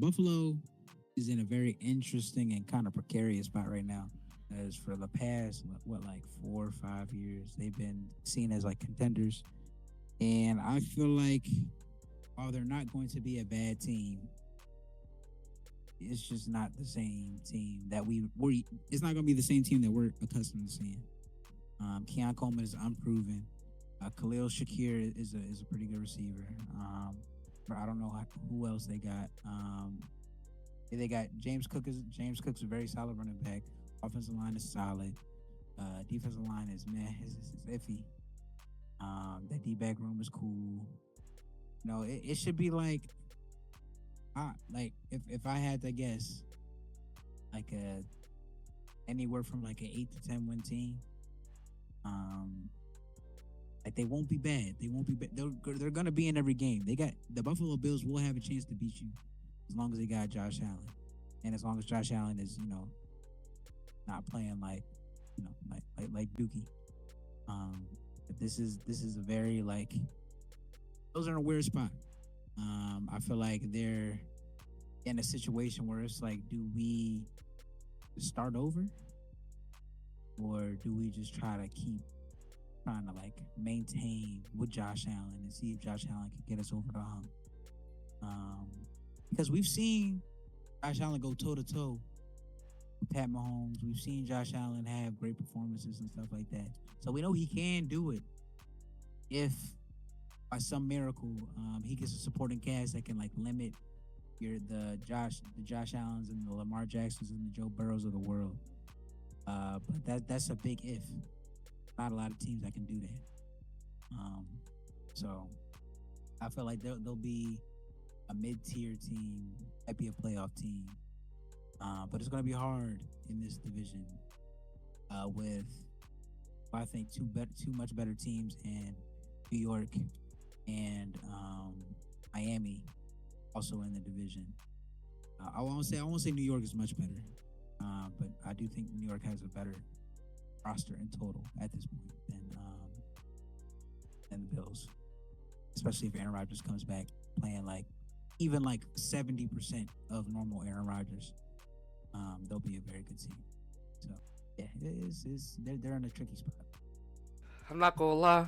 Buffalo is in a very interesting and kind of precarious spot right now. As for the past, what, like 4 or 5 years, they've been seen as like contenders. And I feel like while they're not going to be a bad team, it's just not the same team that we it's not going to be the same team that we're accustomed to seeing. Keon Coleman is unproven. Khalil Shakir is a pretty good receiver. But I don't know who else they got. They got James Cook's a very solid running back. Offensive line is solid. Defensive line is meh. It's iffy. That D back room is cool. No, it should be like if I had to guess, like a anywhere from like an 8 to 10 win team. Um, like they won't be bad. They won't be bad. They're gonna be in every game. They got the Buffalo Bills will have a chance to beat you as long as they got Josh Allen, and as long as Josh Allen is not playing like Dookie. But this is a very like those are in a weird spot. I feel like they're in a situation where it's like, do we start over or do we just try to keep trying to like maintain with Josh Allen and see if Josh Allen can get us over the hump? Because we've seen Josh Allen go toe to toe with Pat Mahomes. We've seen Josh Allen have great performances and stuff like that. So we know he can do it if by some miracle he gets a supporting cast that can like limit the Josh Allens and the Lamar Jacksons and the Joe Burrows of the world. But that's a big if. Not a lot of teams that can do that. So I feel like they'll be a mid-tier team, might be a playoff team. But it's going to be hard in this division with I think two much better teams in New York and Miami also in the division. I won't say New York is much better, but I do think New York has a better roster in total at this point than the Bills, especially if Aaron Rodgers comes back playing like even like 70% of normal Aaron Rodgers. They'll be a very good team. So yeah, they're in a tricky spot. I'm not gonna lie.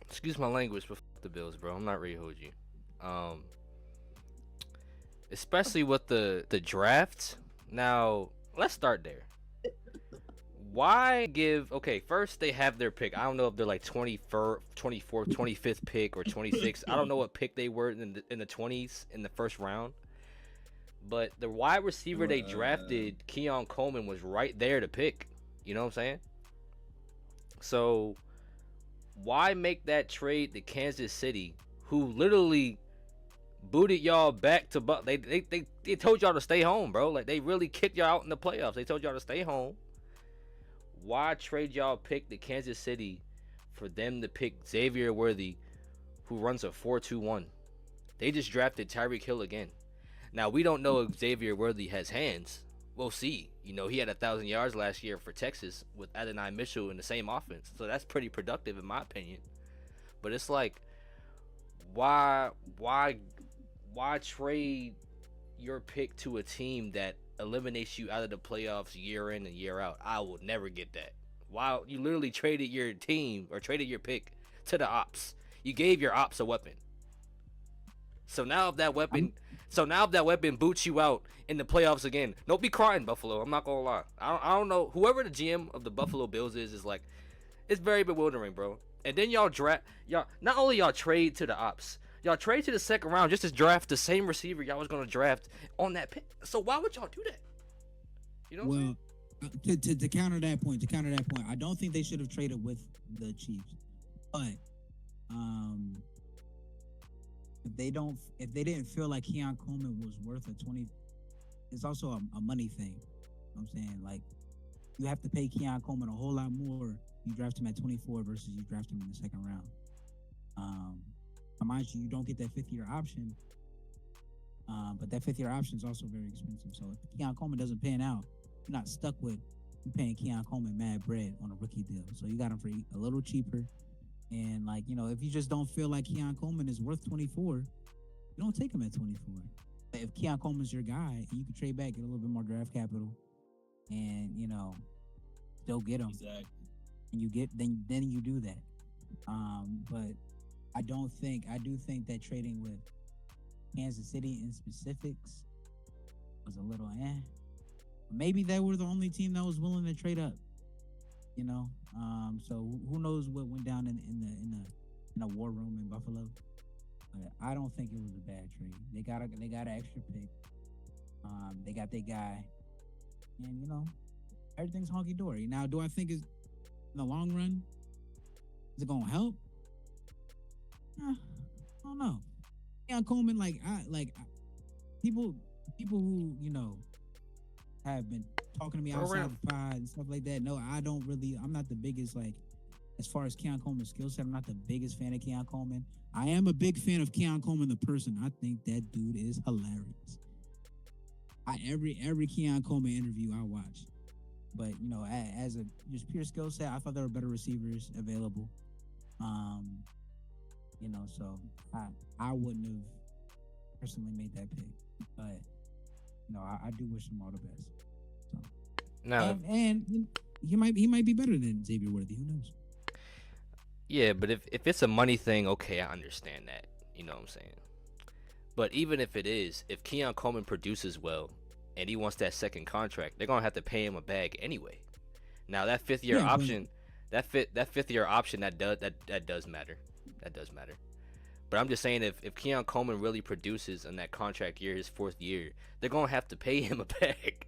Excuse my language, but fuck the Bills, bro. I'm not ready to hold you. Especially with the draft. Now, let's start there. Why give okay, first they have their pick. I don't know if they're like 24th, 25th pick or 26th. I don't know what pick they were in the 20s in the first round. But the wide receiver they drafted, Keon Coleman, was right there to pick. You know what I'm saying? So why make that trade to Kansas City, who literally booted y'all back to they told y'all to stay home, bro. Like they really kicked y'all out in the playoffs. They told y'all to stay home. Why trade y'all pick to Kansas City for them to pick Xavier Worthy, who runs a 4.21? They just drafted Tyreek Hill again. Now we don't know if Xavier Worthy has hands. We'll see. You know, he had 1,000 yards last year for Texas with Adonai Mitchell in the same offense. So that's pretty productive in my opinion. But it's like, why trade your pick to a team that eliminates you out of the playoffs year in and year out? I will never get that. Why you literally traded your team or traded your pick to the ops. You gave your ops a weapon. So now if that weapon boots you out in the playoffs again, don't be crying, Buffalo. I'm not gonna lie. I don't know. Whoever the GM of the Buffalo Bills is like, it's very bewildering, bro. And then y'all not only y'all trade to the ops, y'all trade to the second round just to draft the same receiver y'all was gonna draft on that pick. So why would y'all do that? You know what I'm saying? To counter that point, I don't think they should have traded with the Chiefs. But if they didn't feel like Keon Coleman was worth a 20, it's also a money thing. You know what I'm saying? Like you have to pay Keon Coleman a whole lot more. You draft him at 24 versus you draft him in the second round. Mind you don't get that 5th-year option. But that 5th-year option is also very expensive. So if Keon Coleman doesn't pan out, you're not stuck with you paying Keon Coleman mad bread on a rookie deal. So you got him for a little cheaper. And if you just don't feel like Keon Coleman is worth 24, you don't take him at 24. if Keon Coleman's your guy, you can trade back, get a little bit more draft capital, and still get him. Exactly. And you get then you do that. But I do think that trading with Kansas City in specifics was a little Maybe they were the only team that was willing to trade up. So who knows what went down in a war room in Buffalo. But I don't think it was a bad trade. They got an extra pick. They got their guy, and everything's honky dory. Now, do I think in the long run is it gonna help? I don't know. Keon Coleman, people who have been talking to me outside the pod and stuff like that. No, I don't really. I'm not the biggest as far as Keon Coleman's skill set. I'm not the biggest fan of Keon Coleman. I am a big fan of Keon Coleman, the person. I think that dude is hilarious. Every Keon Coleman interview I watch, but as a just pure skill set, I thought there were better receivers available. So I wouldn't have personally made that pick, but I do wish him all the best. So Now, and he might be better than Xavier Worthy. Who knows? yeah, but if it's a money thing, okay, I understand that. You know what I'm saying? But even if it is, if Keon Coleman produces well and he wants that second contract, they're gonna have to pay him a bag anyway. Now that fifth year option, that fifth year option that does matter. That does matter. But I'm just saying, if Keon Coleman really produces in that contract year, his fourth year, they're gonna have to pay him a bag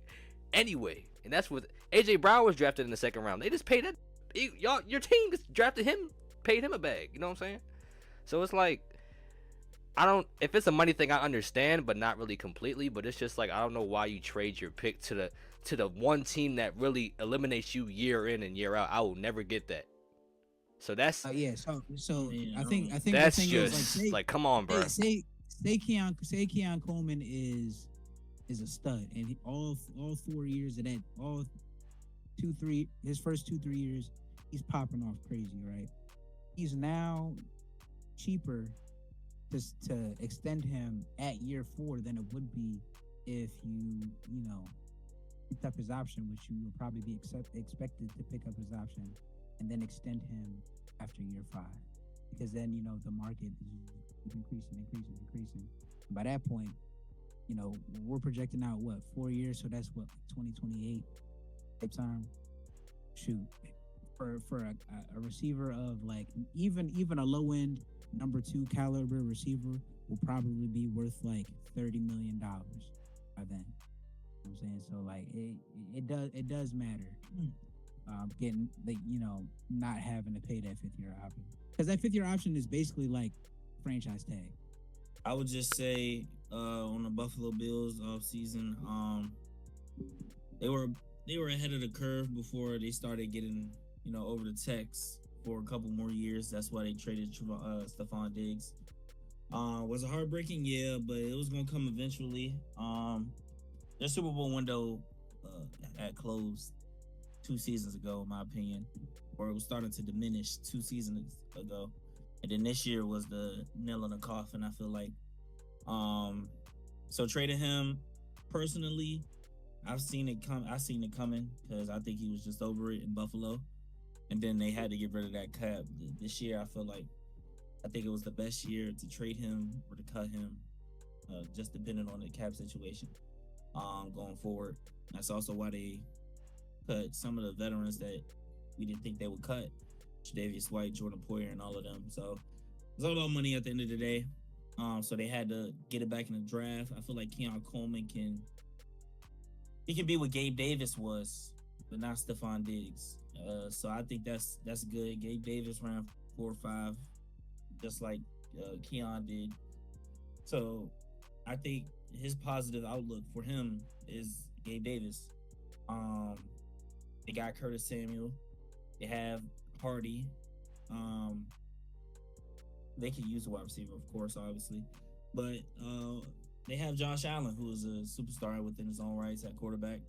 anyway. And that's what AJ Brown was drafted in the second round. They just paid that. Your team drafted him, paid him a bag. You know what I'm saying? So it's like, if it's a money thing, I understand, but not really completely. But it's just like, I don't know why you trade your pick to the one team that really eliminates you year in and year out. I will never get that. So that's So I think that's the thing just is, like, come on, bro. Say Keon Coleman is a stud, and all 4 years of that, his first 2-3 years, he's popping off crazy, right? He's now cheaper to extend him at year 4 than it would be if you picked up his option, which you would probably be expected to pick up his option and then extend him after year 5, because then the market is increasing. By that point, we're projecting out 4 years, so that's 2028 type time. Shoot, for a receiver of even a low end number 2 caliber receiver will probably be worth $30 million by then. You know what I'm saying? So it does matter. Getting not having to pay that 5th year option, because that 5th year option is basically like franchise tag. I would just say on the Buffalo Bills off season, they were ahead of the curve before they started getting over the techs for a couple more years. That's why they traded Stephon Diggs. Was it heartbreaking? Yeah, but it was gonna come eventually. Their Super Bowl window had closed 2 seasons ago, in my opinion, or it was starting to diminish 2 seasons ago, and then this year was the nail in the coffin. I feel like, so trading him personally, I've seen it coming, because I think he was just over it in Buffalo, and then they had to get rid of that cap. This year, I think it was the best year to trade him or to cut him, just depending on the cap situation going forward. That's also why they cut some of the veterans that we didn't think they would cut. Tre'Davious White, Jordan Poyer, and all of them. So it's all about money at the end of the day. So they had to get it back in the draft. I feel like Keon Coleman can be what Gabe Davis was, but not Stephon Diggs. So I think that's good. Gabe Davis ran 4.5, just like Keon did. So I think his positive outlook for him is Gabe Davis. They got Curtis Samuel. They have Hardy. They can use a wide receiver, of course, obviously. But they have Josh Allen, who is a superstar within his own rights at quarterback.